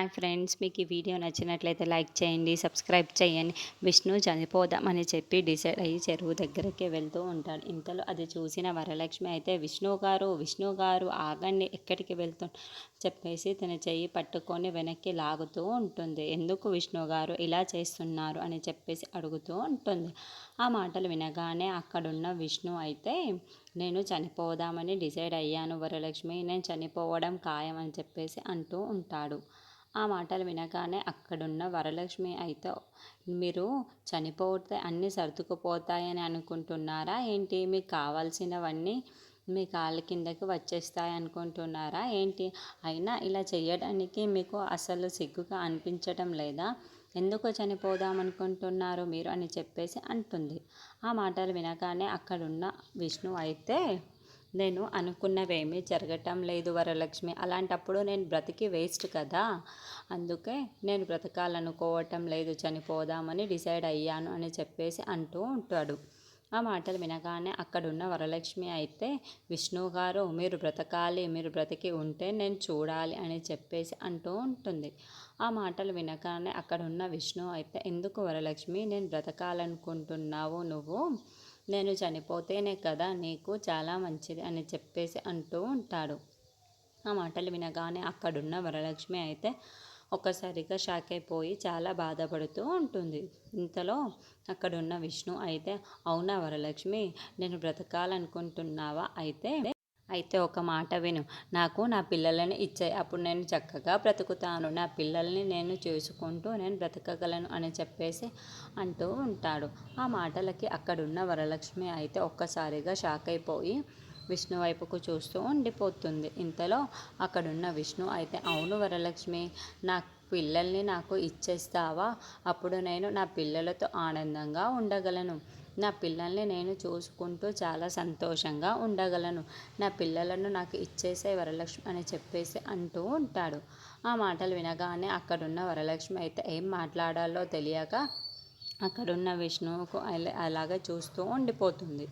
Hi friends, మీకు ఈ video నచ్చినట్లయితే లైక్ చేయండి, సబ్స్క్రైబ్ చేయండి. విష్ణు చనిపోదామని చెప్పి డిసైడ్ అయ్యి చెరువు దగ్గరికి వెళ్తూ ఉంటాడు. ఇంతలో అది చూసిన వరలక్ష్మి అయితే విష్ణు గారు ఆగండి, ఎక్కడికి వెళ్తున్నారు చెప్పేసి తన చెయ్యి పట్టుకొని వెనక్కి లాగుతూ ఉంటుంది. ఎందుకు విష్ణు గారు ఇలా చేస్తున్నారు అని చెప్పేసి అడుగుతూ ఉంటుంది. ఆ మాటలు వినగానే అక్కడున్న విష్ణు అయితే నేను చనిపోదామని డిసైడ్ అయ్యాను వరలక్ష్మి, నేను చనిపోవడం ఖాయం అని చెప్పేసి అంటూ ఉంటాడు. ఆ మాటలు వినగానే అక్కడున్న వరలక్ష్మి అయితే మీరు చనిపోతే అన్నీ సర్దుకుపోతాయని అనుకుంటున్నారా ఏంటి? మీకు కావాల్సినవన్నీ మీ కాళ్ళ కిందకి వచ్చేస్తాయి అనుకుంటున్నారా ఏంటి? అయినా ఇలా చేయడానికి మీకు అసలు సిగ్గుగా అనిపించటం లేదా? ఎందుకు చనిపోదాం అనుకుంటున్నారు మీరు అని చెప్పేసి అంటుంది. ఆ మాటలు వినగానే అక్కడున్న విష్ణు అయితే నేను అనుకున్నవేమీ జరగటం లేదు వరలక్ష్మి, అలాంటప్పుడు నేను బ్రతికి వేస్ట్ కదా, అందుకే నేను బ్రతకాలనుకోవటం లేదు, చనిపోదామని డిసైడ్ అయ్యాను అని చెప్పేసి అంటూ ఉంటాడు. ఆ మాటలు వినగానే అక్కడున్న వరలక్ష్మి అయితే విష్ణు గారు మీరు బ్రతకాలి, మీరు బ్రతికి ఉంటే నేను చూడాలి అని చెప్పేసి అంటూ ఉంటుంది. ఆ మాటలు వినగానే అక్కడున్న విష్ణు అయితే ఎందుకు వరలక్ష్మి నేను బ్రతకాలనుకుంటున్నావు నువ్వు? నేను చనిపోతేనే కదా నీకు చాలా మంచిది అని చెప్పేసి అంటూ ఉంటాడు. ఆ మాటలు వినగానే అక్కడున్న వరలక్ష్మి అయితే ఒక్కసారిగా షాక్ అయిపోయి చాలా బాధపడుతూ ఉంటుంది. ఇంతలో అక్కడున్న విష్ణు అయితే అవునా వరలక్ష్మి, నేను బ్రతకాలనుకుంటున్నావా? అయితే ఒక మాట విను, నాకు నా పిల్లలని ఇచ్చాయి, అప్పుడు నేను చక్కగా బ్రతుకుతాను, నా పిల్లల్ని నేను చేసుకుంటూ నేను బ్రతకగలను అని చెప్పేసి అంటూ ఉంటాడు. ఆ మాటలకి అక్కడున్న వరలక్ష్మి అయితే ఒక్కసారిగా షాక్ అయిపోయి విష్ణు వైపుకు చూస్తూ ఉండిపోతుంది. ఇంతలో అక్కడున్న విష్ణు అయితే అవును వరలక్ష్మి, నా పిల్లల్ని నాకు ఇచ్చేస్తావా? అప్పుడు నేను నా పిల్లలతో ఆనందంగా ఉండగలను, నా పిల్లల్ని నేను చూసుకుంటూ చాలా సంతోషంగా ఉండగలను, నా పిల్లలను నాకు ఇచ్చేసే వరలక్ష్మి అని చెప్పేసి అంటూ ఉంటాడు. ఆ మాటలు వినగానే అక్కడున్న వరలక్ష్మి అయితే ఏం మాట్లాడాలో తెలియక అక్కడున్న విష్ణువుకు అలాగే చూస్తూ ఉండిపోతుంది.